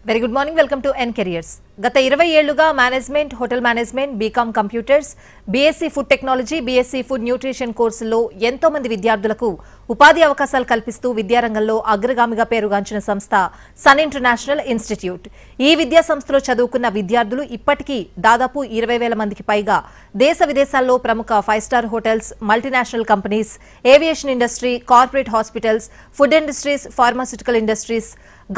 Very good morning. Welcome to N Careers. గత 20 ఏళ్లుగా management, hotel management, BCom computers, BSc food technology, BSc food nutrition కోర్సుల్లో ఎంతో మంది విద్యార్థులకు ఉపాధి అవకాశాలు కల్పిస్తూ విద్యారంగంలో అగ్రగామిగా పేరుగాంచిన సంస్థ సన్ ఇంటర్నేషనల్ ఇన్స్టిట్యూట్. ఈ విద్యా సంస్థలో చదువుకున్న విద్యార్థులు ఇప్పటికీ దాదాపు 20,000 మందికి పైగా దేశ విదేశాల్లో ప్రముఖ 5-స్టార్ hotels, multinational companies, aviation industry, corporate hospitals, food industries, pharmaceutical industries,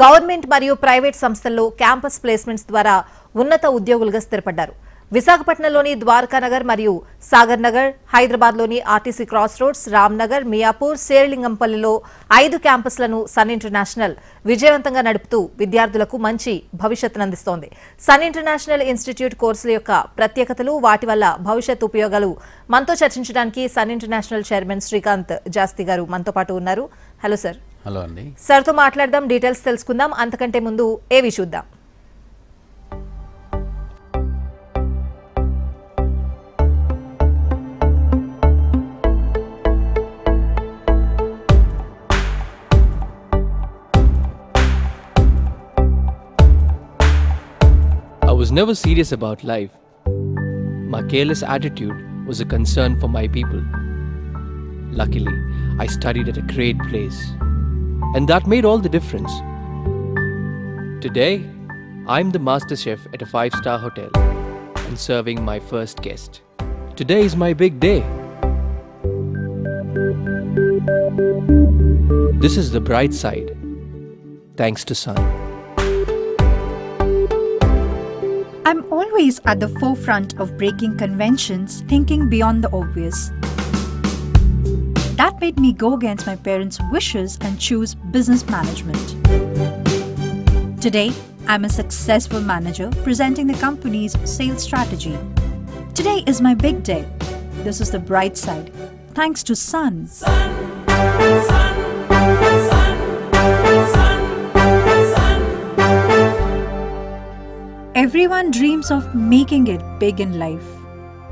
government మరియు ప్రైవేట్ సంస్థల్లో క్యాంపస్ ప్లేస్మెంట్స్ ద్వారా ఉన్నత ఉద్యోగులుగా స్థిరపడ్డారు. విశాఖపట్నంలోని ద్వారకానగర్ మరియు సాగర్ నగర్, హైదరాబాద్లోని RTC cross roads, Ramnagar, Miyapur, శేరిలింగంపల్లిలో 5 క్యాంపస్లను సన్ ఇంటర్నేషనల్ విజయవంతంగా నడుపుతూ విద్యార్థులకు మంచి భవిష్యత్తును అందిస్తోంది. సన్ ఇంటర్నేషనల్ ఇన్స్టిట్యూట్ కోర్సుల యొక్క ప్రత్యేకతలు, వాటి వల్ల భవిష్యత్ ఉపయోగాలు మనతో చర్చించడానికి సన్ ఇంటర్నేషనల్ చైర్మన్ శ్రీకాంత్ జాస్తి గారు మనతో పాటు ఉన్నారు. Hello sir. హలో అండి. సార్తో మాట్లాడదాం, డీటెయిల్స్ తెలుసుకుందాం. అంతకంటే ముందు ఏవి చూద్దాం. I was never serious about life. My careless attitude was a concern for my people. Luckily, I studied at a great place, and that made all the difference. Today, I'm the master chef at a 5-star hotel and serving my first guest. Today is my big day. This is the bright side, thanks to Sun. I'm always at the forefront of breaking conventions, thinking beyond the obvious. That made me go against my parents' wishes and choose business management. Today, I'm a successful manager presenting the company's sales strategy. Today is my big day. This is the bright side, thanks to Sun. Everyone dreams of making it big in life,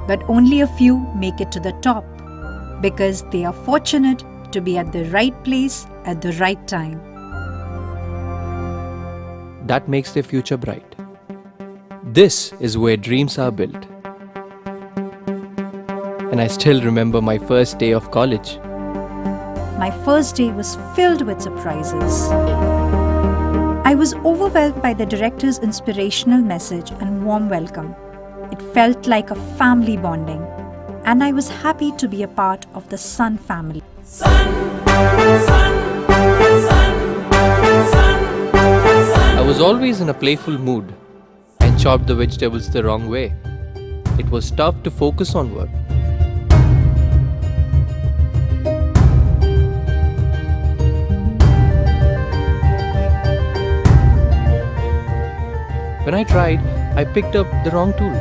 but only a few make it to the top because they are fortunate to be at the right place at the right time. That makes their future bright. This is where dreams are built. And I still remember my first day of college. My first day was filled with surprises. I was overwhelmed by the director's inspirational message and warm welcome. It felt like a family bonding, and I was happy to be a part of the Sun family. Sun, sun, sun, sun, I was always in a playful mood and chopped the vegetables the wrong way. It was tough to focus on work. When I tried, I picked up the wrong tool.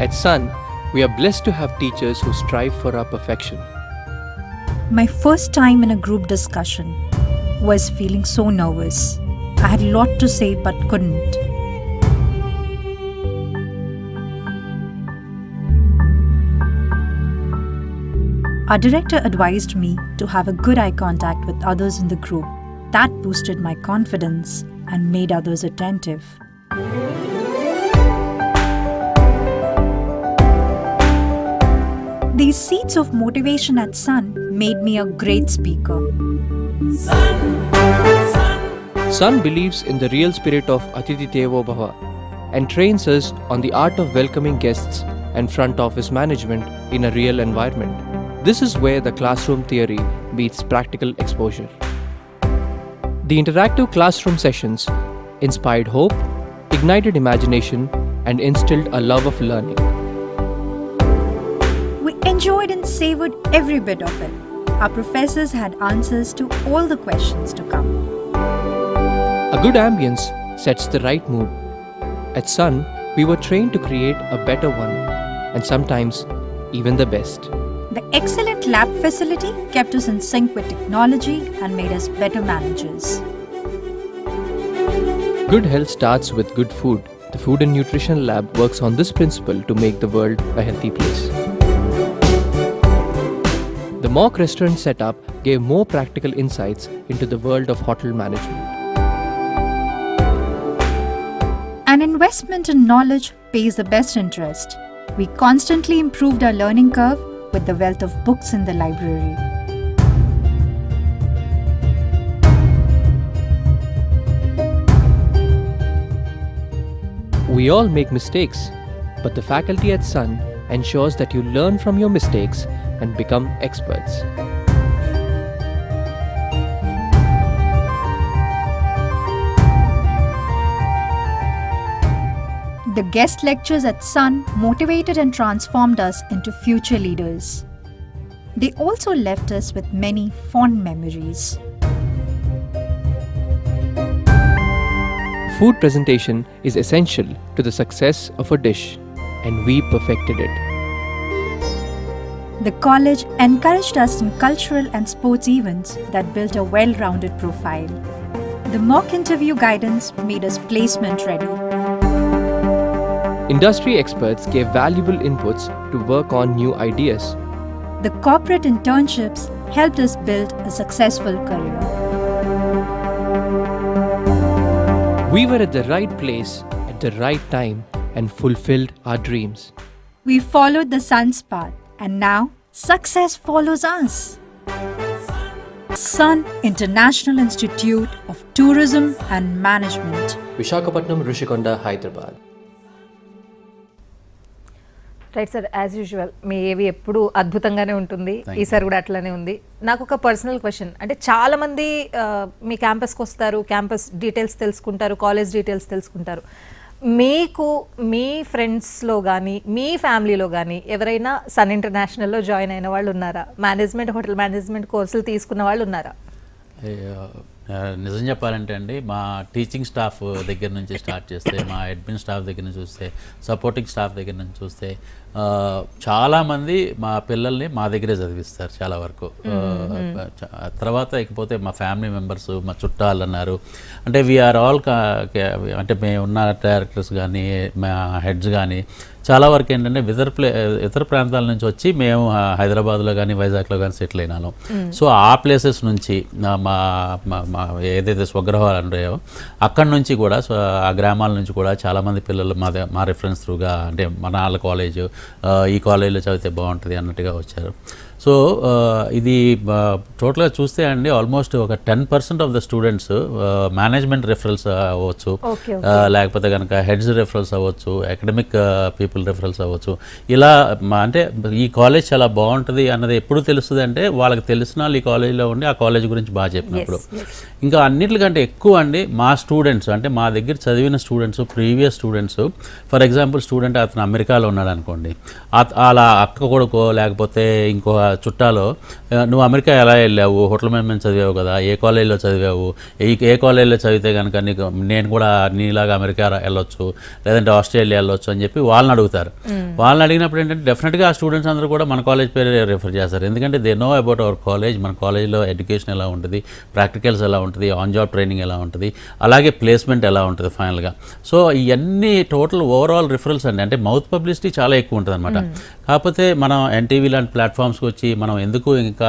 At Sun, we are blessed to have teachers who strive for our perfection. My first time in a group discussion was feeling so nervous. I had a lot to say but couldn't. Our director advised me to have a good eye contact with others in the group. That boosted my confidence and made others attentive. These seeds of motivation at Sun made me a great speaker. Sun believes in the real spirit of Atithi Devo Bhava and trains us on the art of welcoming guests and front office management in a real environment. This is where the classroom theory meets practical exposure. The interactive classroom sessions inspired hope, ignited imagination, and instilled a love of learning. We enjoyed and savored every bit of it. Our professors had answers to all the questions to come. A good ambience sets the right mood. At Sun, we were trained to create a better one, and sometimes even the best. The excellent lab facility kept us in sync with technology and made us better managers. Good health starts with good food. The Food and Nutrition Lab works on this principle to make the world a healthy place. The mock restaurant setup gave more practical insights into the world of hotel management. An investment in knowledge pays the best interest. We constantly improved our learning curve with the wealth of books in the library. We all make mistakes, but the faculty at Sun ensures that you learn from your mistakes and become experts. The guest lectures at Sun motivated and transformed us into future leaders. They also left us with many fond memories. Food presentation is essential to the success of a dish, and we perfected it. The college encouraged us in cultural and sports events that built a well-rounded profile. The mock interview guidance made us placement ready. Industry experts gave valuable inputs to work on new ideas. The corporate internships helped us build a successful career. We were at the right place at the right time and fulfilled our dreams. We followed the Sun's path, and now success follows us. Sun International Institute of Tourism and Management. Visakhapatnam, Rishikonda, Hyderabad. Right sir, as usual మీ ఏవి ఎప్పుడు అద్భుతంగానే ఉంటుంది, ఈసారి కూడా అట్లానే ఉంది. నాకు ఒక పర్సనల్ క్వశ్చన్, అంటే చాలామంది మీ క్యాంపస్కి వస్తారు, క్యాంపస్ డీటెయిల్స్ తెలుసుకుంటారు, కాలేజ్ డీటెయిల్స్ తెలుసుకుంటారు. మీకు మీ ఫ్రెండ్స్లో కానీ మీ ఫ్యామిలీలో కానీ ఎవరైనా సన్ ఇంటర్నేషనల్లో జాయిన్ అయిన వాళ్ళు ఉన్నారా? మేనేజ్మెంట్, హోటల్ మేనేజ్మెంట్ కోర్సులు తీసుకున్న వాళ్ళు ఉన్నారా? నిజం చెప్పాలంటే అండి, మా టీచింగ్ స్టాఫ్ దగ్గర నుంచి స్టార్ట్ చేస్తే, మా అడ్మిన్ స్టాఫ్ దగ్గర నుంచి చూస్తే, సపోర్టింగ్ స్టాఫ్ దగ్గర నుంచి చూస్తే చాలామంది మా పిల్లల్ని మా దగ్గరే చదివిస్తారు చాలా వరకు. తర్వాత ఇకపోతే మా ఫ్యామిలీ మెంబర్స్, మా చుట్టాలు అన్నారు. అంటే వీఆర్ ఆల్ అంటే మేము ఉన్న డైరెక్టర్స్ కానీ మా హెడ్స్ కానీ చాలా వరకు ఏంటంటే ఇతర ప్రాంతాల నుంచి వచ్చి మేము హైదరాబాద్లో కానీ వైజాగ్లో కానీ సెటిల్ అయినాను. సో ఆ ప్లేసెస్ నుంచి మా ఏదైతే స్వగృహాలు ఉంటాయో అక్కడి నుంచి కూడా, సో ఆ గ్రామాల నుంచి కూడా చాలామంది పిల్లలు మా రిఫరెన్స్ త్రూగా, అంటే మన వాళ్ళ కాలేజ్ ఈ కాలేజీలో చదివితే బాగుంటుంది అన్నట్టుగా వచ్చారు. సో ఇది టోటల్గా చూస్తే అండి ఆల్మోస్ట్ ఒక 10% of the students management referrals అవ్వచ్చు, లేకపోతే కనుక హెడ్స్ రెఫరల్స్ అవ్వచ్చు, అకాడమిక్ పీపుల్ రెఫరల్స్ అవ్వచ్చు. ఇలా అంటే ఈ కాలేజ్ చాలా బాగుంటుంది అన్నది ఎప్పుడు తెలుస్తుంది అంటే వాళ్ళకి తెలిసిన వాళ్ళు ఈ కాలేజీలో ఉండి ఆ కాలేజ్ గురించి బాగా చెప్పినప్పుడు. ఇంకా అన్నిటికంటే ఎక్కువ అండి మా స్టూడెంట్స్, అంటే మా దగ్గర చదివిన students, previous students, for example student అతను అమెరికాలో ఉన్నాడు అనుకోండి, అలా అక్క కొడుకో లేకపోతే ఇంకో చుట్టాలో, నువ్వు అమెరికా ఎలా వెళ్ళావు, హోటల్ మేనేజ్మెంట్ చదివావు కదా, ఏ కాలేజీలో చదివావు, ఏ కాలేజీలో చదివితే కనుక నీకు నేను కూడా నీలాగా అమెరికా వెళ్ళొచ్చు, లేదంటే ఆస్ట్రేలియా వెళ్ళొచ్చు అని చెప్పి వాళ్ళని అడుగుతారు. వాళ్ళని అడిగినప్పుడు ఏంటంటే డెఫినెట్గా ఆ స్టూడెంట్స్ అందరూ కూడా మన కాలేజ్ పేరు రిఫర్ చేస్తారు. ఎందుకంటే they know about our college, మన కాలేజ్లో ఎడ్యుకేషన్ ఎలా ఉంటుంది, ప్రాక్టికల్స్ ఎలా ఉంటుంది, ఆన్ జాబ్ ట్రైనింగ్ ఎలా ఉంటుంది, అలాగే ప్లేస్మెంట్ ఎలా ఉంటుంది ఫైనల్గా. సో ఇవన్నీ టోటల్ ఓవరాల్ రిఫరల్స్ అండి. అంటే మౌత్ పబ్లిసిటీ చాలా ఎక్కువ ఉంటుంది అనమాట. కాకపోతే మనం ఎన్టీవీ లాంటి ప్లాట్ఫామ్స్కి వచ్చి మనం ఎందుకు ఇంకా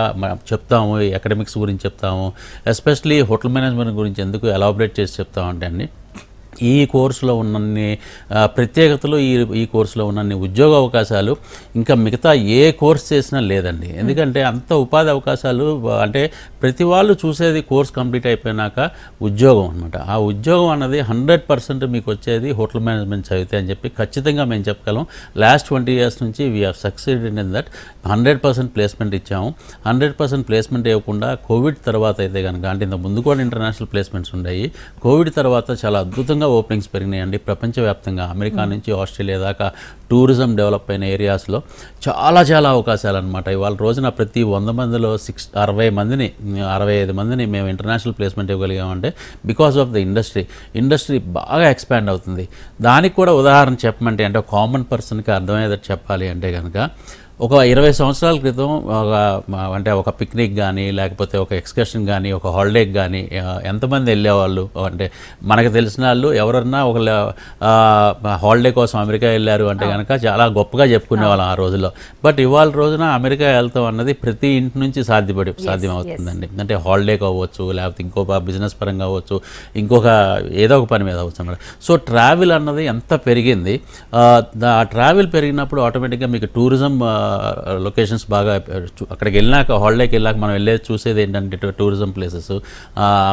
చెప్తాము, అకాడమిక్స్ గురించి చెప్తాము, ఎస్పెషలీ హోటల్ మేనేజ్మెంట్ గురించి ఎందుకు ఎలాబరేట్ చేసి చెప్తామంటే అండి, ఈ కోర్సులో ఉన్నన్ని ప్రత్యేకతలు, ఈ కోర్సులో ఉన్నన్ని ఉద్యోగ అవకాశాలు ఇంకా మిగతా ఏ కోర్స్ చేసినా లేదండి. ఎందుకంటే అంత ఉపాధి అవకాశాలు, అంటే ప్రతి వాళ్ళు చూసేది కోర్స్ కంప్లీట్ అయిపోయినాక ఉద్యోగం అనమాట. ఆ ఉద్యోగం అన్నది 100% మీకు వచ్చేది హోటల్ మేనేజ్మెంట్ చదివితే అని చెప్పి ఖచ్చితంగా మేము చెప్పగలం. లాస్ట్ 20 years నుంచి we have succeeded in that. 100% placement ఇచ్చాము. 100% ప్లేస్మెంట్ ఇవ్వకుండా కోవిడ్ తర్వాత అయితే కనుక, అంటే ఇంత ముందు కూడా ఇంటర్నేషనల్ ప్లేస్మెంట్స్ ఉన్నాయి, కోవిడ్ తర్వాత చాలా అద్భుతంగా ఓపెనింగ్స్ పెరిగినాయండి ప్రపంచవ్యాప్తంగా. అమెరికా నుంచి ఆస్ట్రేలియా దాకా టూరిజం డెవలప్ అయిన ఏరియాస్లో చాలా అవకాశాలు అనమాట. ఇవాళ రోజున ప్రతి 100 మందిలో 65 మందిని మేము ఇంటర్నేషనల్ ప్లేస్మెంట్ ఇవ్వగలిగామంటే బికాస్ ఆఫ్ ద ఇండస్ట్రీ బాగా ఎక్స్పాండ్ అవుతుంది. దానికి కూడా ఉదాహరణ చెప్పమంటే, అంటే కామన్ పర్సన్కి అర్థమయ్యేటట్టు చెప్పాలి అంటే కనుక, ఒక 20 సంవత్సరాల క్రితం అంటే ఒక పిక్నిక్ కానీ లేకపోతే ఒక ఎక్స్కర్షన్ కానీ ఒక హాలిడేకి కానీ ఎంతమంది వెళ్ళేవాళ్ళు? అంటే మనకు తెలిసిన వాళ్ళు ఎవరన్నా ఒక హాలిడే కోసం అమెరికా వెళ్ళారు అంటే కనుక చాలా గొప్పగా చెప్పుకునేవాళ్ళం ఆ రోజుల్లో. బట్ ఇవాళ రోజున అమెరికా వెళ్తాం అన్నది ప్రతి ఇంటి నుంచి సాధ్యం అవుతుందండి. అంటే హాలిడేకి అవ్వచ్చు, లేకపోతే ఇంకొక బిజినెస్ పరంగా అవ్వచ్చు, ఇంకొక ఏదో ఒక పని మీద అవ్వచ్చు అన్నమాట. సో ట్రావెల్ అన్నది ఎంత పెరిగింది, ఆ ట్రావెల్ పెరిగినప్పుడు ఆటోమేటిక్గా మీకు టూరిజం లొకేషన్స్ బాగా అక్కడికి వెళ్ళినాక హాలిడేకి వెళ్ళాక మనం వెళ్ళేది చూసేది ఏంటంటే టూరిజం ప్లేసెస్,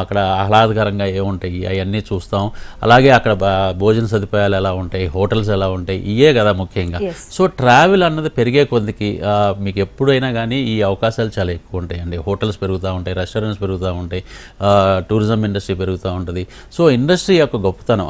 అక్కడ ఆహ్లాదకరంగా ఏముంటాయి అవన్నీ చూస్తాం. అలాగే అక్కడ భోజన సదుపాయాలు ఎలా ఉంటాయి, హోటల్స్ ఎలా ఉంటాయి, ఇవే కదా ముఖ్యంగా. సో ట్రావెల్ అన్నది పెరిగే కొద్దికి మీకు ఎప్పుడైనా కానీ ఈ అవకాశాలు చాలా ఎక్కువ ఉంటాయండి. హోటల్స్ పెరుగుతూ ఉంటాయి, రెస్టారెంట్స్ పెరుగుతూ ఉంటాయి, టూరిజం ఇండస్ట్రీ పెరుగుతూ ఉంటుంది. సో ఇండస్ట్రీ యొక్క గొప్పతనం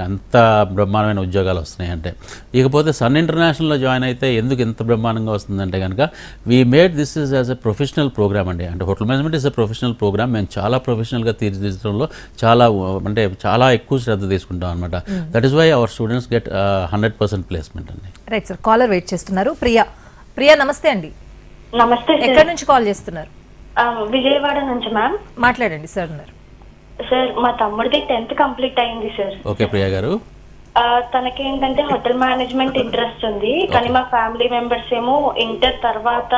అంత బ్రహ్మాండమైన ఉద్యోగాలు వస్తున్నాయంటే. ఇకపోతే సన్ ఇంటర్నేషనల్లో జాయిన్ అయితే ఎందుకు ఎంత బ్రహ్మాండంగా వస్తుందంటే కనుక we made this is as a professional program అండి. అంటే hotel management is a professional program. మేము చాలా ప్రొఫెషనల్గా తీర్చిదిద్దడంలో చాలా ఎక్కువ శ్రద్ధ తీసుకుంటాం అనమాట. That is why our students get 100% placement అండి. రైట్ సార్, కాలర్ వెయిట్ చేస్తున్నారు. ప్రియా నమస్తే అండి. నమస్తే. ఎక్కడి నుంచి కాల్ చేస్తున్నారు? విజయవాడ నుంచి మ్యామ్. మాట్లాడండి సార్. సార్ మా తమ్ముడిది 10th కంప్లీట్ అయింది సార్. ఓకే ప్రియా గారు. తనకి ఏంటంటే హోటల్ మేనేజ్మెంట్ ఇంట్రెస్ట్ ఉంది, కానీ మా ఫ్యామిలీ మెంబర్స్ ఏమో ఇంటర్ తర్వాత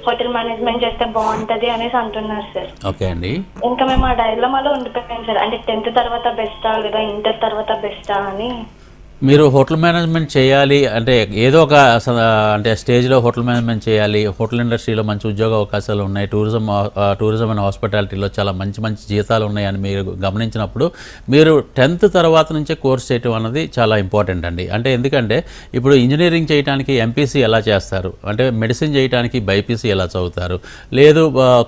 హోటల్ మేనేజ్మెంట్ చేస్తే బాగుంటది అనేసి అంటున్నారు సార్. ఓకే అండి. ఇంకా మేము ఆ డైలమాలో ఉండిపోయాం సార్. అంటే 10th తర్వాత బెస్టా లేదా ఇంటర్ తర్వాత బెస్టా అని. మీరు హోటల్ మేనేజ్మెంట్ చేయాలి అంటే ఏదో ఒక అంటే స్టేజ్లో హోటల్ మేనేజ్మెంట్ చేయాలి, హోటల్ ఇండస్ట్రీలో మంచి ఉద్యోగ అవకాశాలు ఉన్నాయి, టూరిజం అండ్ హాస్పిటాలిటీలో చాలా మంచి జీతాలు ఉన్నాయని మీరు గమనించినప్పుడు మీరు 10th తర్వాత నుంచే కోర్స్ చేయటం అన్నది చాలా ఇంపార్టెంట్ అండి. అంటే ఎందుకంటే ఇప్పుడు ఇంజనీరింగ్ చేయడానికి ఎంపీసీ ఎలా చేస్తారు, అంటే మెడిసిన్ చేయడానికి బైపీసీ ఎలా చదువుతారు, లేదు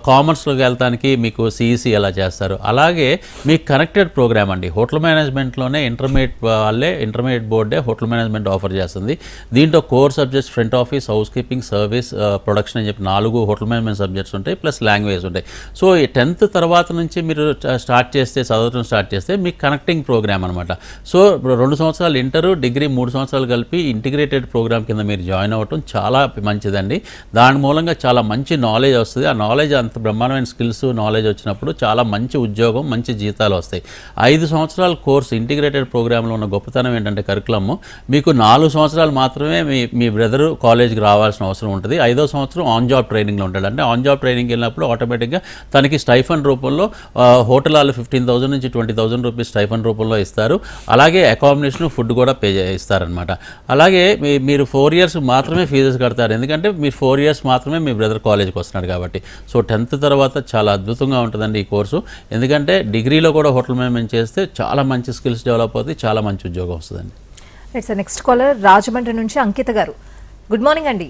కామర్స్లోకి వెళ్తానికి మీకు సిఈసీ ఎలా చేస్తారు, అలాగే మీకు కనెక్టెడ్ ప్రోగ్రామ్ అండి. హోటల్ మేనేజ్మెంట్లోనే ఇంటర్మీడియట్ బోర్డే హోటల్ మేనేజ్మెంట్ ఆఫర్ చేస్తుంది. దీంట్లో core subjects front office, house keeping, service, production అని చెప్పి 4 హోటల్ మేనేజ్మెంట్ సబ్జెక్ట్స్ ఉంటాయి, ప్లస్ లాంగ్వేజ్ ఉంటాయి. సో ఈ 10th తర్వాత నుంచి మీరు చదవటం స్టార్ట్ చేస్తే మీకు కనెక్టింగ్ ప్రోగ్రామ్ అనమాట. సో 2 సంవత్సరాలు ఇంటర్, డిగ్రీ 3 సంవత్సరాలు కలిపి ఇంటిగ్రేటెడ్ ప్రోగ్రామ్ కింద మీరు జాయిన్ అవ్వటం చాలా మంచిదండి. దాని మూలంగా చాలా మంచి నాలెడ్జ్ వస్తుంది. ఆ నాలెడ్జ్ అంత బ్రహ్మాండమైన స్కిల్స్ నాలెడ్జ్ వచ్చినప్పుడు చాలా మంచి ఉద్యోగం, మంచి జీతాలు వస్తాయి. 5 సంవత్సరాల కోర్సు ఇంటిగ్రేటెడ్ ప్రోగ్రాంలో ఉన్న గొప్పతనం ఏంటంటే కరికులమ్ మీకు 4 సంవత్సరాలు మాత్రమే మీ బ్రదరు కాలేజ్కి రావాల్సిన అవసరం ఉంటుంది. 5వ సంవత్సరం ఆన్ జాబ్ ట్రైనింగ్లో ఉంటాడు. అంటే ఆన్ జాబ్ ట్రైనింగ్కి వెళ్ళినప్పుడు ఆటోమేటిక్గా తనకి స్టైఫండ్ రూపంలో హోటల్ వాళ్ళు 15,000 నుంచి 20,000 రూపీస్ స్టైఫండ్ రూపంలో ఇస్తారు. అలాగే అకామిడేషన్, ఫుడ్ కూడా పే ఇస్తారనమాట. అలాగే మీరు 4 years మాత్రమే ఫీజెస్ కడతారు, ఎందుకంటే మీరు 4 years మాత్రమే మీ బ్రదర్ కాలేజ్కి వస్తున్నాడు కాబట్టి. సో 10th తర్వాత చాలా అద్భుతంగా ఉంటుందండి ఈ కోర్సు. ఎందుకంటే డిగ్రీలో కూడా హోటల్ మేనేజ్మెంట్ చేస్తే చాలా మంచి స్కిల్స్ డెవలప్ అవుతాయి, చాలా మంచి ఉద్యోగం వస్తుందండి. Right sir, next caller Rajahmundry నుంచి అంకిత గారు. గుడ్ మార్నింగ్ అండి.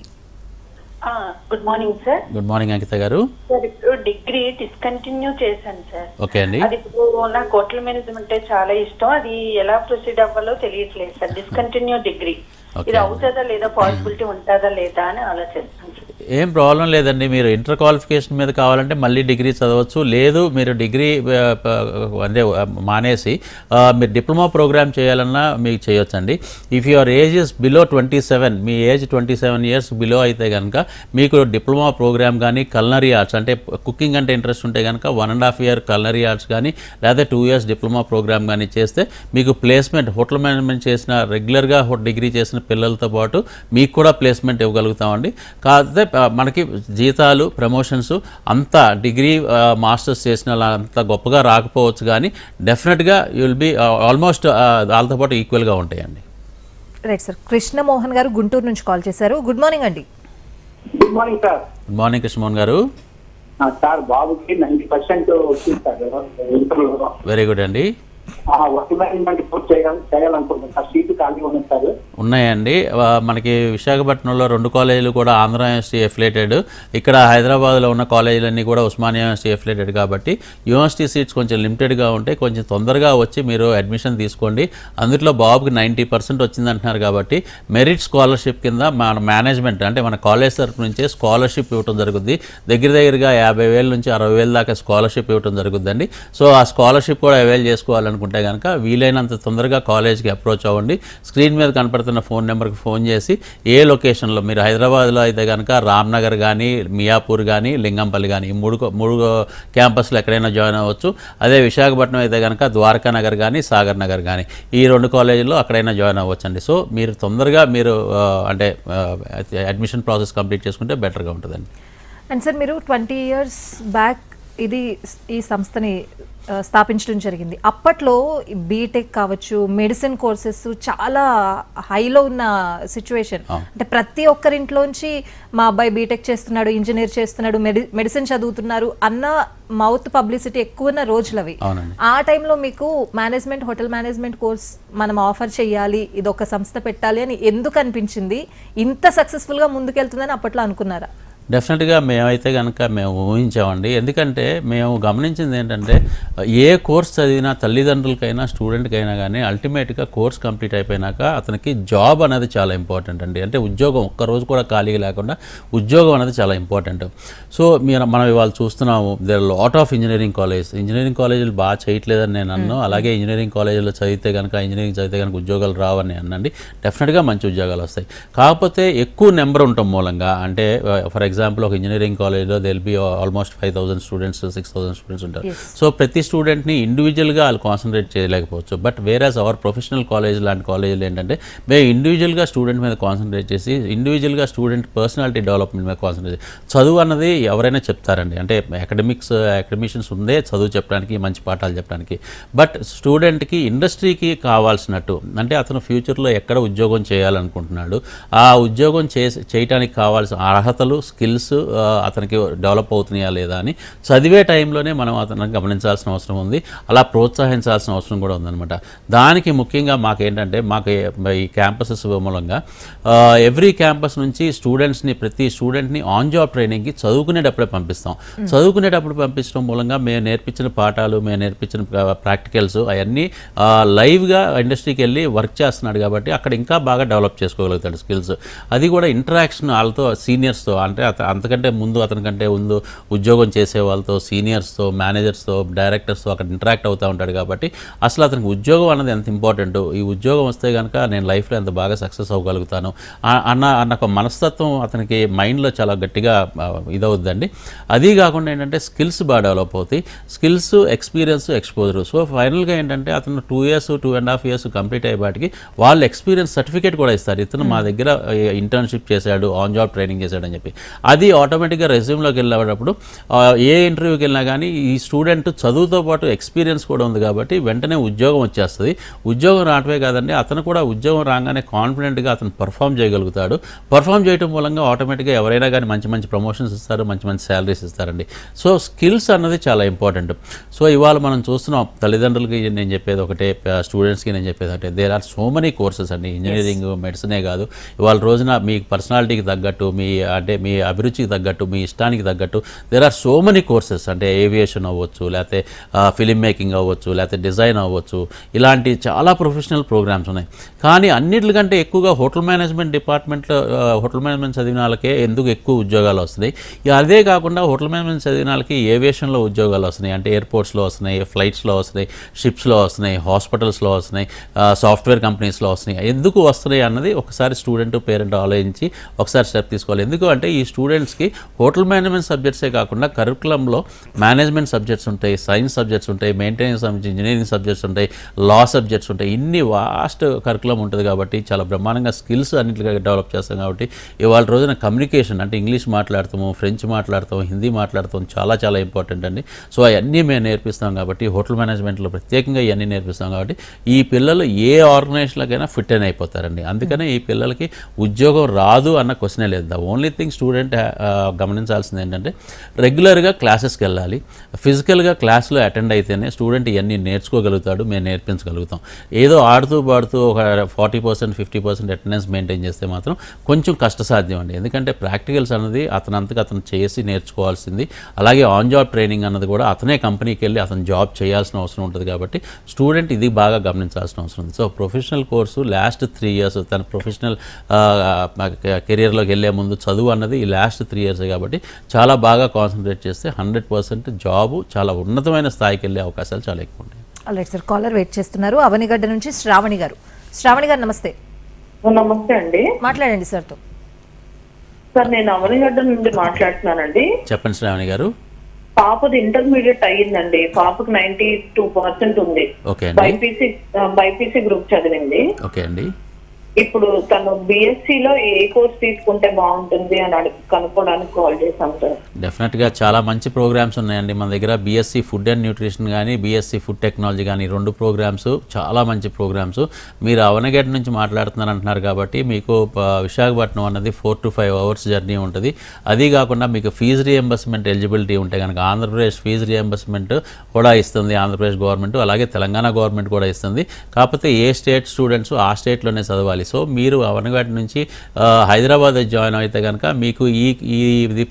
Good morning sir. Good morning Ankita గారు. సార్ ఇప్పుడు డిగ్రీ డిస్కంటిన్యూ చేశాను సార్. ఓకే అండి. అది ఇప్పుడు నాకు హోటల్ మేనేజ్మెంట్ చాలా ఇష్టం, అది ఎలా ప్రొసీడ్ అవ్వాలో తెలియట్లేదు సార్. డిస్కంటిన్యూ డిగ్రీ ఇది అవుతుందా లేదా, పాసిబిలిటీ ఉంటుందా లేదా అని ఆలోచిస్తాను. ఏం ప్రాబ్లం లేదండి. మీరు ఇంటర్ క్వాలిఫికేషన్ మీద కావాలంటే మళ్ళీ డిగ్రీ చదవచ్చు, లేదు మీరు డిగ్రీ అంటే మానేసి మీరు డిప్లొమా ప్రోగ్రామ్ చేయాలన్నా మీకు చేయొచ్చండి. If your age is below 27, me age 27 years below అయితే కనుక మీకు డిప్లొమా ప్రోగ్రామ్ కానీ కల్నరీ ఆర్ట్స్ అంటే కుకింగ్ అంటే ఇంట్రెస్ట్ ఉంటే కనుక 1.5 year కల్నరీ ఆర్ట్స్ కానీ లేదా 2 years డిప్లొమా ప్రోగ్రామ్ కానీ చేస్తే మీకు ప్లేస్మెంట్ హోటల్ మేనేజ్మెంట్ చేసిన రెగ్యులర్గా డిగ్రీ చేసిన పిల్లలతో పాటు మీకు కూడా ప్లేస్మెంట్ ఇవ్వగలుగుతామండి. కాకపోతే మనకి జీతాలు, ప్రమోషన్స్ అంతా డిగ్రీ మాస్టర్స్ చేసిన అంత గొప్పగా రాకపోవచ్చు, కానీ డెఫినెట్గా యూ విల్ బి ఆల్మోస్ట్ వాళ్ళతో పాటు ఈక్వల్గా ఉంటాయండి. రైట్ సార్, కృష్ణమోహన్ గారు గుంటూరు నుంచి కాల్ చేశారు. గుడ్ మార్నింగ్ అండి. Good morning sir. Good morning Krishnamohan గారు. సార్ బాబుకి 90% వచ్చింది సార్. వెరీ గుడ్ అండి. హోటల్ మేనేజ్మెంట్ పూర్తి చేయాలనుకుంటున్నాను సార్. సీటు ఖాళీ ఉన్నాయి సార్. ఉన్నాయండి. మనకి విశాఖపట్నంలో 2 కాలేజీలు కూడా ఆంధ్ర యూనివర్సిటీ ఎఫిలేటెడ్, ఇక్కడ హైదరాబాద్లో ఉన్న కాలేజీలన్నీ కూడా ఉస్మానియా యూనివర్సిటీ ఎఫిలేటెడ్ కాబట్టి యూనివర్సిటీ సీట్స్ కొంచెం లిమిటెడ్గా ఉంటాయి. కొంచెం తొందరగా వచ్చి మీరు అడ్మిషన్ తీసుకోండి. అందులో బాబుకి 90% వచ్చిందంటున్నారు కాబట్టి మెరిట్ స్కాలర్షిప్ కింద మన మేనేజ్మెంట్ అంటే మన కాలేజ్ తరఫు నుంచే స్కాలర్షిప్ ఇవ్వడం జరుగుద్ది. దగ్గరగా 50,000 నుంచి 60,000 దాకా స్కాలర్షిప్ ఇవ్వడం జరుగుద్దండి. సో ఆ స్కాలర్షిప్ కూడా అవైల్ చేసుకోవాలనుకుంటే అనుకుంటే కనుక వీలైనంత తొందరగా కాలేజ్కి అప్రోచ్ అవ్వండి. స్క్రీన్ మీద కనపడుతున్న ఫోన్ నెంబర్కి ఫోన్ చేసి ఏ లొకేషన్లో మీరు హైదరాబాద్లో అయితే కనుక రామ్నగర్ కానీ, మియాపూర్ కానీ, లింగంపల్లి కానీ ఈ మూడు క్యాంపస్లో ఎక్కడైనా జాయిన్ అవ్వచ్చు. అదే విశాఖపట్నం అయితే కనుక ద్వారకా నగర్ కానీ, సాగర్ నగర్ కానీ ఈ 2 కాలేజీల్లో అక్కడైనా జాయిన్ అవ్వచ్చు అండి. సో మీరు తొందరగా మీరు అంటే అడ్మిషన్ ప్రాసెస్ కంప్లీట్ చేసుకుంటే బెటర్గా ఉంటుందండి. అండ్ సార్ మీరు 20 years బ్యాక్ ఈ సంస్థని స్థాపించడం జరిగింది. అప్పట్లో బీటెక్ కావచ్చు, మెడిసిన్ కోర్సెస్ చాలా హైలో ఉన్న సిచ్యువేషన్. అంటే ప్రతి ఒక్కరింట్లోంచి మా అబ్బాయి బీటెక్ చేస్తున్నాడు, ఇంజనీర్ చేస్తున్నాడు, మెడిసిన్ చదువుతున్నారు అన్న మౌత్ పబ్లిసిటీ ఎక్కువ ఉన్న రోజులు అవి. ఆ టైంలో మీకు మేనేజ్మెంట్, హోటల్ మేనేజ్మెంట్ కోర్స్ మనం ఆఫర్ చేయాలి, ఇది ఒక సంస్థ పెట్టాలి అని ఎందుకు అనిపించింది? ఇంత సక్సెస్ఫుల్గా ముందుకెళ్తుందని అప్పట్లో అనుకున్నారా? డెఫినెట్గా మేమైతే కనుక మేము ఊహించామండి. ఎందుకంటే మేము గమనించింది ఏంటంటే ఏ కోర్స్ చదివినా తల్లిదండ్రులకైనా స్టూడెంట్కైనా కానీ అల్టిమేట్గా కోర్స్ కంప్లీట్ అయిపోయినాక అతనికి జాబ్ అనేది చాలా ఇంపార్టెంట్ అండి. అంటే ఉద్యోగం ఒక్కరోజు కూడా ఖాళీగా లేకుండా ఉద్యోగం అనేది చాలా ఇంపార్టెంట్. సో మనం ఇవాళ చూస్తున్నాము దేర్ లాట్ ఆఫ్ ఇంజనీరింగ్ కాలేజీలు బాగా చేయట్లేదని నేను అన్నాను. అలాగే ఇంజనీరింగ్ కాలేజీలో చదివితే కనుక ఉద్యోగాలు రావని అనండి. డెఫినెట్గా మంచి ఉద్యోగాలు వస్తాయి. కాకపోతే ఎక్కువ నెంబర్ ఉండటం మూలంగా, అంటే ఫర్ ఎగ్జాంపుల్ ఒక ఇంజనీరింగ్ కాలేజ్లో they will be almost 5,000 students, 6,000 students ఉంటారు. సో ప్రతి స్టూడెంట్ని ఇండివిజువల్గా వాళ్ళు కాన్సన్ట్రేట్ చేయలేకపోవచ్చు. But whereas hour professional college లాంటి కాలేజీలు ఏంటంటే మేము ఇండివిజువల్గా స్టూడెంట్ మీద కాన్సన్ట్రేట్ చేసి ఇండివిజువల్గా స్టూడెంట్ పర్సనాలిటీ డెవలప్మెంట్ మీద కాన్సన్ట్రేట్ చేసి, చదువు అన్నది ఎవరైనా చెప్తారండి. అంటే అకాడమిషన్స్ ఉందే చదువు చెప్పడానికి, మంచి పాఠాలు చెప్పడానికి. బట్ స్టూడెంట్కి ఇండస్ట్రీకి కావాల్సినట్టు, అంటే అతను ఫ్యూచర్లో ఎక్కడ ఉద్యోగం చేయాలనుకుంటున్నాడు, ఆ ఉద్యోగం చేయడానికి కావాల్సిన అర్హతలు, స్కిల్స్ అతనికి డెవలప్ అవుతున్నాయా లేదా అని చదివే టైంలోనే మనం అతనికి గమనించాల్సిన అవసరం ఉంది. అలా ప్రోత్సహించాల్సిన అవసరం కూడా ఉందన్నమాట. దానికి ముఖ్యంగా మాకేంటంటే ఈ క్యాంపసెస్ మూలంగా ఎవ్రీ క్యాంపస్ నుంచి ప్రతి స్టూడెంట్ని ఆన్ జాబ్ ట్రైనింగ్కి చదువుకునేటప్పుడే పంపిస్తాం. చదువుకునేటప్పుడు పంపించడం మూలంగా మేము నేర్పించిన పాఠాలు, మేము నేర్పించిన ప్రాక్టికల్స్ అవన్నీ లైవ్గా ఇండస్ట్రీకి వెళ్ళి వర్క్ చేస్తున్నాడు కాబట్టి అక్కడ ఇంకా బాగా డెవలప్ చేసుకోగలుగుతాడు స్కిల్స్. అది కూడా ఇంటరాక్షన్ వాళ్ళతో, సీనియర్స్తో, అంటే అంతకంటే ముందు అతనికంటే ముందు ఉద్యోగం చేసే వాళ్ళతో, సీనియర్స్తో, మేనేజర్స్తో, డైరెక్టర్స్తో అక్కడ ఇంటరాక్ట్ అవుతూ ఉంటాడు కాబట్టి అసలు అతనికి ఉద్యోగం అన్నది ఎంత ఇంపార్టెంట్, ఈ ఉద్యోగం వస్తే కనుక నేను లైఫ్లో ఎంత బాగా సక్సెస్ అవ్వగలుగుతాను అన్న ఒక మనస్తత్వం అతనికి మైండ్లో చాలా గట్టిగా ఇదవుద్దండి. అది కాకుండా ఏంటంటే స్కిల్స్ బాగా డెవలప్ అవుతాయి. Skills, experience, exposure. సో ఫైనల్గా ఏంటంటే అతను 2 years, 2.5 years కంప్లీట్ అయ్యేపాటికి వాళ్ళు ఎక్స్పీరియన్స్ సర్టిఫికేట్ కూడా ఇస్తారు. ఇతను మా దగ్గర ఇంటర్న్షిప్ చేశాడు, ఆన్ జాబ్ ట్రైనింగ్ చేశాడని చెప్పి. అది ఆటోమేటిక్గా రెజ్యూమ్లోకి వెళ్ళేటప్పుడు ఏ ఇంటర్వ్యూకి వెళ్ళినా కానీ ఈ స్టూడెంట్ చదువుతో పాటు ఎక్స్పీరియన్స్ కూడా ఉంది కాబట్టి వెంటనే ఉద్యోగం వచ్చేస్తుంది. ఉద్యోగం రావటమే కాదండి, అతను కూడా ఉద్యోగం రాగానే కాన్ఫిడెంట్గా అతను పర్ఫామ్ చేయగలుగుతాడు. పర్ఫామ్ చేయడం మూలంగా ఆటోమేటిక్గా ఎవరైనా కానీ మంచి మంచి ప్రమోషన్స్ ఇస్తారు, మంచి మంచి శాలరీస్ ఇస్తారండి. సో స్కిల్స్ అన్నది చాలా ఇంపార్టెంట్. సో ఇవాళ మనం చూస్తున్నాం, తల్లిదండ్రులకి నేను చెప్పేది ఒకటే, స్టూడెంట్స్కి నేను చెప్పేది ఒకటే, there are so many courses అండి. ఇంజనీరింగ్, మెడిసినే కాదు, ఇవాళ రోజున మీ పర్సనాలిటీకి తగ్గట్టు, మీ అభిరుచికి తగ్గట్టు, మీ ఇష్టానికి తగ్గట్టు there are so many courses. అంటే ఏవియేషన్ అవ్వచ్చు, లేకపోతే ఫిలిం మేకింగ్ అవ్వచ్చు, లేకపోతే డిజైన్ అవ్వచ్చు, ఇలాంటి చాలా ప్రొఫెషనల్ ప్రోగ్రామ్స్ ఉన్నాయి. కానీ అన్నిటికంటే ఎక్కువగా హోటల్ మేనేజ్మెంట్ డిపార్ట్మెంట్లో హోటల్ మేనేజ్మెంట్ చదివిన వాళ్ళకే ఎందుకు ఎక్కువ ఉద్యోగాలు వస్తున్నాయి. అదే కాకుండా హోటల్ మేనేజ్మెంట్ చదివిన వాళ్ళకి ఏవియేషన్లో ఉద్యోగాలు వస్తున్నాయి. అంటే ఎయిర్పోర్ట్స్లో వస్తున్నాయి, ఫ్లైట్స్లో వస్తున్నాయి, షిప్స్లో వస్తున్నాయి, హాస్పిటల్స్లో వస్తున్నాయి, సాఫ్ట్వేర్ కంపెనీస్లో వస్తున్నాయి. ఎందుకు వస్తున్నాయి అన్నది ఒకసారి స్టూడెంట్, పేరెంట్ ఆలోచించి ఒకసారి స్టెప్ తీసుకోవాలి. ఎందుకు అంటే ఈ స్టూడెంట్స్కి హోటల్ మేనేజ్మెంట్ సబ్జెక్ట్సే కాకుండా కరికులంలో మేనేజ్మెంట్ సబ్జెక్ట్స్ ఉంటాయి, సైన్స్ సబ్జెక్ట్స్ ఉంటాయి, మెయింటెనెన్స్ సబ్జెక్ట్స్, ఇంజనీరింగ్ సబ్జెక్ట్స్ ఉంటాయి, లా సబ్జెక్ట్స్ ఉంటాయి. ఇన్ని వాస్ట్ కరికులం ఉంటుంది కాబట్టి చాలా బ్రహ్మాండంగా స్కిల్స్ అన్నింటిగా డెవలప్ చేస్తాం. కాబట్టి ఇవాళ రోజున కమ్యూనికేషన్, అంటే ఇంగ్లీష్ మాట్లాడతాము, ఫ్రెంచ్ మాట్లాడతాము, హిందీ మాట్లాడతాం, చాలా చాలా ఇంపార్టెంట్ అండి. సో అవన్నీ మేము నేర్పిస్తాం కాబట్టి హోటల్ మేనేజ్మెంట్లో ప్రత్యేకంగా ఇవన్నీ నేర్పిస్తాం కాబట్టి ఈ పిల్లలు ఏ ఆర్గనైజేషన్లకైనా ఫిట్ అని అయిపోతారండి. అందుకనే ఈ పిల్లలకి ఉద్యోగం రాదు అన్న క్వశ్చనే లేదు. ద ఓన్లీ థింగ్ స్టూడెంట్ గమనించాల్సింది ఏంటంటే రెగ్యులర్గా క్లాసెస్కి వెళ్ళాలి, ఫిజికల్గా క్లాస్లో అటెండ్ అయితేనే స్టూడెంట్ ఇవన్నీ నేర్చుకోగలుగుతాడు, మేము నేర్పించగలుగుతాం. ఏదో ఆడుతూ పాడుతూ ఒక 40%, 50% అటెండెన్స్ మెయింటైన్ చేస్తే మాత్రం కొంచెం కష్టసాధ్యం అండి. ఎందుకంటే ప్రాక్టికల్స్ అన్నది అతను చేసి నేర్చుకోవాల్సింది. అలాగే ఆన్ జాబ్ ట్రైనింగ్ అన్నది కూడా అతనే కంపెనీకి వెళ్ళి అతను జాబ్ చేయాల్సిన అవసరం ఉంటుంది. కాబట్టి స్టూడెంట్ ఇది బాగా గమనించాల్సిన అవసరం ఉంది. So professional course last 3 years తన ప్రొఫెషనల్ కెరియర్లోకి వెళ్ళే ముందు చదువు అన్నది ఈ లాస్ట్ 3 years కాబట్టి చాలా బాగా కాన్సన్ట్రేట్ చేస్తే 100% జాబు చాలా ఉన్నతమైన స్థాయికి వెళ్ళే అవకాశాలు చాలా ఎక్కువ ఉంటాయి. రైట్ సార్, కాలర్ వెయిట్ చేస్తున్నారు. అవనిగడ్డ నుంచి శ్రావణి గారు. శ్రావణి గారు నమస్తే. నమస్తే అండి. మాట్లాడండి సార్తో. సార్ నేను అవనిగడ్డ నుండి మాట్లాడుతున్నానండి. చెప్పండి శ్రావణి గారు. పాపది ఇంటర్మీడియట్ అయ్యిందండి. పాపకు 92% ఉంది. ఓకే అండి. బైపీసీ గ్రూప్ చదివింది. ఓకే అండి. ఇప్పుడు తను బీఎస్సీలో ఏ కోర్స్ తీసుకుంటే బాగుంటుంది అని కనుక్కోవడానికి కాల్ చేశాం సార్. డెఫినెట్గా చాలా మంచి ప్రోగ్రామ్స్ ఉన్నాయండి మన దగ్గర. బీఎస్సీ ఫుడ్ అండ్ న్యూట్రిషన్ కానీ బీఎస్సీ ఫుడ్ టెక్నాలజీ కానీ 2 ప్రోగ్రామ్స్ చాలా మంచి ప్రోగ్రామ్స్. మీరు అవనగడ్డ నుంచి మాట్లాడుతున్నారు అంటున్నారు కాబట్టి మీకు విశాఖపట్నం అన్నది 4 to 5 hours జర్నీ ఉంటుంది. అది కాకుండా మీకు ఫీజు రియంబర్స్మెంట్ ఎలిజిబిలిటీ ఉంటే కనుక ఆంధ్రప్రదేశ్ ఫీజు రియంబర్స్మెంట్ కూడా ఇస్తుంది ఆంధ్రప్రదేశ్ గవర్నమెంట్, అలాగే తెలంగాణ గవర్నమెంట్ కూడా ఇస్తుంది. కాకపోతే ఏ స్టేట్ స్టూడెంట్స్ ఆ స్టేట్లోనే చదవాలి. సో మీరు అవనగడ్డ నుంచి హైదరాబాద్ జాయిన్ అయితే కనుక మీకు ఇది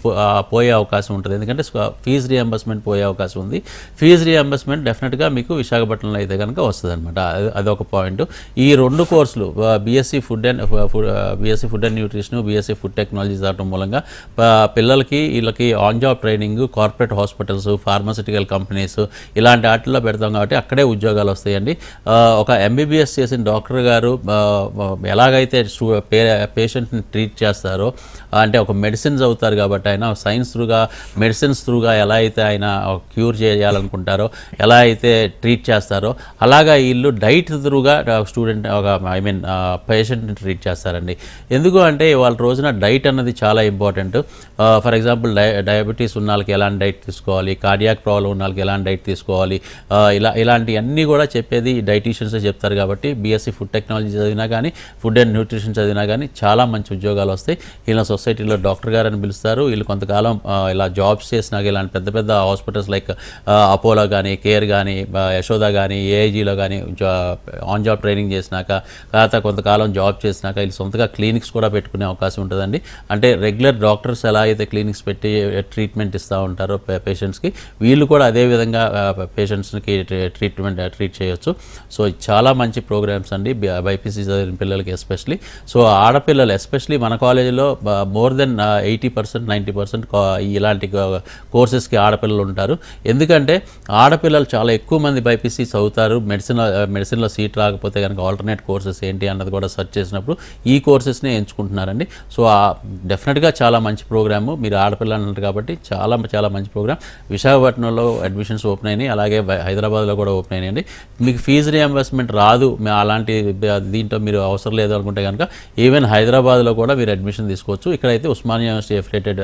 పోయే అవకాశం ఉంటుంది. ఎందుకంటే ఫీజు రియంబర్స్మెంట్ పోయే అవకాశం ఉంది. ఫీజు రియంబర్స్మెంట్ డెఫినెట్గా మీకు విశాఖపట్నంలో అయితే కనుక వస్తుంది అనమాట. అదొక పాయింట్. ఈ 2 కోర్సులు BSc food and nutrition, BSc food technology చదవడం మూలంగా పిల్లలకి వీళ్ళకి on job training, corporate hospitals, pharmaceutical companies ఇలాంటి వాటిల్లో పెడతాం కాబట్టి అక్కడే ఉద్యోగాలు వస్తాయండి. ఒక ఎంబీబీఎస్ చేసిన డాక్టర్ గారు ఎలాగైతే పేషెంట్ని ట్రీట్ చేస్తారో, అంటే ఒక మెడిసిన్స్ అవుతారు కాబట్టి ఆయన సైన్స్ త్రూగా మెడిసిన్స్ త్రూగా ఎలా అయితే ఆయన క్యూర్ చేయాలనుకుంటారో, ఎలా అయితే ట్రీట్ చేస్తారో అలాగా వీళ్ళు డైట్ త్రూగా స్టూడెంట్ పేషెంట్ని ట్రీట్ చేస్తారండి. ఎందుకు అంటే వాళ్ళ రోజున డైట్ అన్నది చాలా ఇంపార్టెంట్. ఫర్ ఎగ్జాంపుల్ డయాబెటీస్ ఉన్న వాళ్ళకి ఎలాంటి డైట్ తీసుకోవాలి, కార్డియాక్ ప్రాబ్లం ఉన్న వాళ్ళకి ఎలాంటి డైట్ తీసుకోవాలి, ఇలాంటివన్నీ కూడా చెప్పేది డైటీషియన్స్ చెప్తారు. కాబట్టి బీఎస్సీ ఫుడ్ టెక్నాలజీ చదివినా కానీ ఫుడ్ అండ్ న్యూట్రిషన్ చదివినా కానీ చాలా మంచి ఉద్యోగాలు వస్తాయి. ఇలా సొసైటీలో డాక్టర్ గారు అని పిలుస్తారు. వీళ్ళు కొంతకాలం ఇలా జాబ్స్ చేసినాక ఇలాంటి పెద్ద పెద్ద హాస్పిటల్స్ లైక్ అపోలో కానీ, కేర్ కానీ, యశోద కానీ, ఏఐజీలో కానీ ఆన్ జాబ్ ట్రైనింగ్ చేసినాక తర్వాత కొంతకాలం జాబ్ చేసినాక వీళ్ళు సొంతగా క్లినిక్స్ కూడా పెట్టుకునే అవకాశం ఉంటుందండి. అంటే రెగ్యులర్ డాక్టర్స్ ఎలా అయితే క్లినిక్స్ పెట్టి ట్రీట్మెంట్ ఇస్తూ ఉంటారో పేషెంట్స్కి, వీళ్ళు కూడా అదేవిధంగా పేషెంట్స్కి ట్రీట్ చేయొచ్చు. సో చాలా మంచి ప్రోగ్రామ్స్ అండి బైపీసీ చదివిన పిల్లలకి ఎస్పెషలీ. సో ఆడపిల్లలు ఎస్పెషలీ మన కాలేజీలో మోర్ దెన్ 80%, 90% ఇలాంటి కోర్సెస్కి ఆడపిల్లలు ఉంటారు. ఎందుకంటే ఆడపిల్లలు చాలా ఎక్కువ మంది బైపీసీ చదువుతారు. మెడిసిన్లో సీట్ రాకపోతే కనుక ఆల్టర్నేట్ కోర్సెస్ ఏంటి అన్నది కూడా సెర్చ్ చేసినప్పుడు ఈ కోర్సెస్నే ఎంచుకుంటున్నారండి. సో డెఫినెట్గా చాలా మంచి ప్రోగ్రాము. మీరు ఆడపిల్లలు అన్నారు కాబట్టి చాలా చాలా మంచి ప్రోగ్రామ్. విశాఖపట్నంలో అడ్మిషన్స్ ఓపెన్ అయినాయి, అలాగే హైదరాబాద్లో కూడా ఓపెన్ అయినాయండి. మీకు ఫీజు రియంబర్స్మెంట్ రాదు, అలాంటి దీంట్లో మీరు అవసరం లేదు అనుకుంటే కనుక ఈవెన్ హైదరాబాద్లో కూడా మీరు అడ్మిషన్ తీసుకోవచ్చు. ఇక్కడైతే ఉస్మానియా యూనివర్సిటీ అఫిలియేటెడ్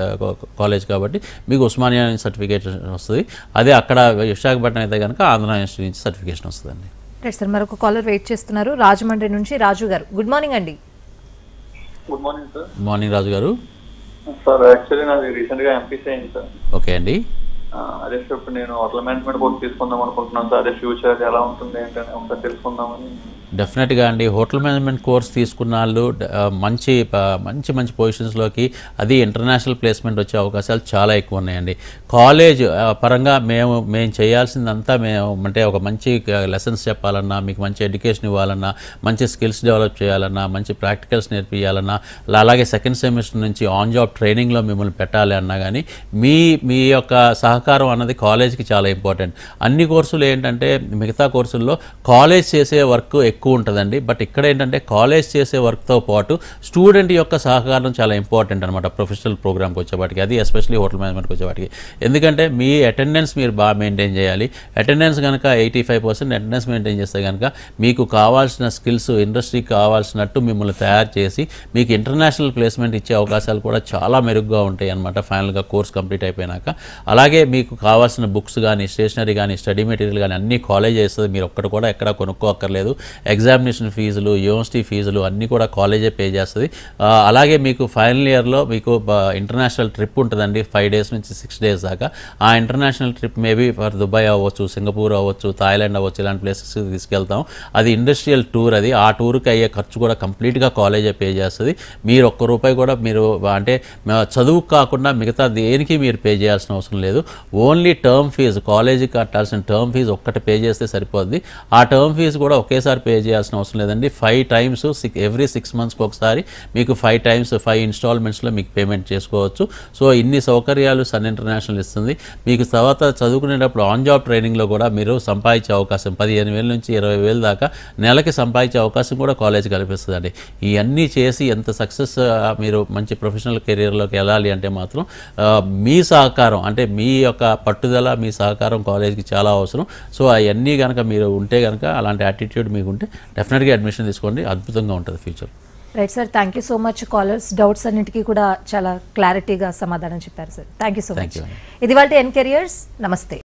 కాలేజ్ కాబట్టి మీకు ఉస్మానియా సర్టిఫికేషన్ వస్తుంది. అదే అక్కడ విశాఖపట్నం అయితే కనుక ఆంధ్ర యూనివర్సిటీ నుంచి సర్టిఫికేషన్ వస్తుందండి. రైట్ సార్, మరొక కాలర్ వెయిట్ చేస్తున్నారు. రాజమండ్రి నుంచి రాజు గారు. గుడ్ మార్నింగ్ అండి. Good morning sir. మార్నింగ్ రాజు గారు. సార్ యాక్చువల్లీ నాది రీసెంట్గా ఎంపీసీ అయింది సార్. ఓకే అండి. అదే సార్ ఇప్పుడు నేను హోటల్ మేనేజ్మెంట్ కోర్స్ తీసుకుందాం అనుకుంటున్నాను సార్. అదే ఫ్యూచర్ ఎలా ఉంటుంది ఏంటని ఒకసారి తెలుసుకుందామని. డెఫినెట్గా అండి, హోటల్ మేనేజ్మెంట్ కోర్స్ తీసుకున్న వాళ్ళు మంచి మంచి పొజిషన్స్లోకి, అది ఇంటర్నేషనల్ ప్లేస్మెంట్ వచ్చే అవకాశాలు చాలా ఎక్కువ ఉన్నాయండి. కాలేజ్ పరంగా మేము చేయాల్సిందంతా అంటే ఒక మంచి లెసన్స్ చెప్పాలన్నా, మీకు మంచి ఎడ్యుకేషన్ ఇవ్వాలన్నా, మంచి స్కిల్స్ డెవలప్ చేయాలన్నా, మంచి ప్రాక్టికల్స్ నేర్పియాలన్నా, అలాగే సెకండ్ సెమిస్టర్ నుంచి ఆన్ జాబ్ ట్రైనింగ్లో మిమ్మల్ని పెట్టాలి అన్నా కానీ మీ యొక్క సహకారం అన్నది కాలేజ్కి చాలా ఇంపార్టెంట్. అన్ని కోర్సులు ఏంటంటే మిగతా కోర్సుల్లో కాలేజ్ చేసే వర్క్ ఎక్కువ ఉంటుందండి. బట్ ఇక్కడ ఏంటంటే కాలేజ్ చేసే వర్క్తో పాటు స్టూడెంట్ యొక్క సహకారం చాలా ఇంపార్టెంట్ అనమాట ప్రొఫెషనల్ ప్రోగ్రామ్కి వచ్చేవాటికి, అది ఎస్పెషల్లీ హోటల్ మేనేజ్మెంట్కి వచ్చేవాటికి. ఎందుకంటే మీ అటెండెన్స్ మీరు బాగా మెయింటైన్ చేయాలి. అటెండెన్స్ కనుక 85% అటెండెన్స్ మెయింటైన్ చేస్తే కనుక మీకు కావాల్సిన స్కిల్స్ ఇండస్ట్రీకి కావాల్సినట్టు మిమ్మల్ని తయారు చేసి మీకు ఇంటర్నేషనల్ ప్లేస్మెంట్ ఇచ్చే అవకాశాలు కూడా చాలా మెరుగ్గా ఉంటాయి అనమాట ఫైనల్గా కోర్స్ కంప్లీట్ అయిపోయినాక. అలాగే మీకు కావాల్సిన బుక్స్ కానీ, స్టేషనరీ కానీ, స్టడీ మెటీరియల్ కానీ అన్నీ కాలేజ్ చేస్తుంది. మీరు ఒక్కటి కూడా ఎక్కడ కొనుక్కోక్కర్లేదు. ఎగ్జామినేషన్ ఫీజులు, యూనివర్సిటీ ఫీజులు అన్నీ కూడా కాలేజే పే చేస్తుంది. అలాగే మీకు ఫైనల్ ఇయర్లో మీకు ఇంటర్నేషనల్ ట్రిప్ ఉంటుందండి 5 days నుంచి 6 days దాకా. ఆ international trip maybe for Dubai అవ్వచ్చు, సింగపూర్ అవ్వచ్చు, థాయిలాండ్ అవ్వచ్చు, ఇలాంటి ప్లేసెస్కి తీసుకెళ్తాం. అది ఇండస్ట్రియల్ టూర్. అది ఆ టూర్కి అయ్యే ఖర్చు కూడా కంప్లీట్గా కాలేజే పే చేస్తుంది. మీరు ₹1 కూడా మీరు అంటే చదువుకు కాకుండా మిగతా దేనికి మీరు పే చేయాల్సిన అవసరం లేదు. ఓన్లీ టర్మ్ ఫీజు, కాలేజీకి కట్టాల్సిన టర్మ్ ఫీజు ఒక్కటి పే చేస్తే సరిపోద్ది. ఆ టర్మ్ ఫీజు కూడా ఒకేసారి పే చేయాల్సిన అవసరం లేదండి. 5 times ఎవ్రీ 6 monthsకి ఒకసారి మీకు 5 times 5 installmentsలో మీకు పేమెంట్ చేసుకోవచ్చు. సో ఇన్ని సౌకర్యాలు సన్ ఇంటర్నేషనల్ ఇస్తుంది. మీకు తర్వాత చదువుకునేటప్పుడు ఆన్ జాబ్ ట్రైనింగ్లో కూడా మీరు సంపాదించే అవకాశం 15,000 నుంచి 20,000 దాకా నెలకి సంపాదించే అవకాశం కూడా కాలేజ్ కల్పిస్తుందండి. ఇవన్నీ చేసి ఎంత సక్సెస్ మీరు మంచి ప్రొఫెషనల్ కెరీర్లోకి వెళ్ళాలి అంటే మాత్రం మీ సహకారం, అంటే మీ యొక్క పట్టుదల, మీ సహకారం కాలేజ్కి చాలా అవసరం. సో అవన్నీ కనుక మీరు ఉంటే కనుక, అలాంటి యాటిట్యూడ్ మీకు ఉంటే డెఫినెట్గా అడ్మిషన్ తీసుకోండి, అద్భుతంగా ఉంటుంది future. Right sir, thank you so much. Callers doubts అన్నిటికీ కూడా చాలా క్లారిటీగా సమాధానం చెప్పారు sir. Thank you so much. ఇది వాళ్ళ ఎన్ కెరియర్స్. నమస్తే.